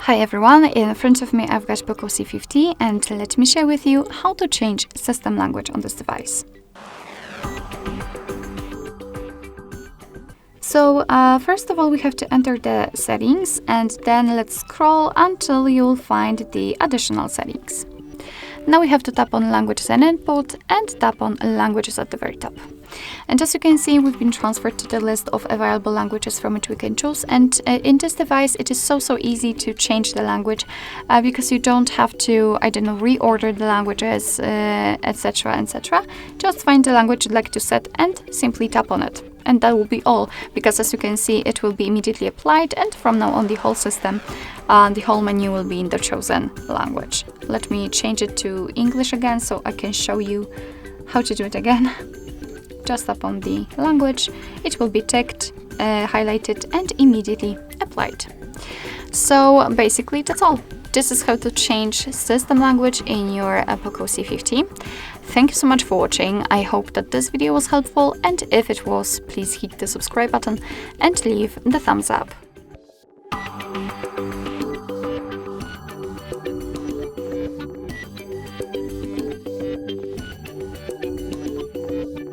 Hi everyone, in front of me I've got POCO C50 and let me share with you how to change system language on this device. So first of all we have to enter the settings and then let's scroll until you'll find the additional settings. Now we have to tap on languages and input and tap on languages at the very top. And as you can see, we've been transferred to the list of available languages from which we can choose. And in this device, it is so easy to change the language because you don't have to, reorder the languages, etc. Just find the language you'd like to set and simply tap on it. And that will be all, because as you can see, it will be immediately applied, and from now on the whole system, the whole menu will be in the chosen language. Let me change it to English again so I can show you how to do it again. Just tap on the language, it will be ticked, highlighted and immediately applied. So basically that's all. This is how to change system language in your POCO C50. Thank you so much for watching. I hope that this video was helpful, and if it was, please hit the subscribe button and leave the thumbs up.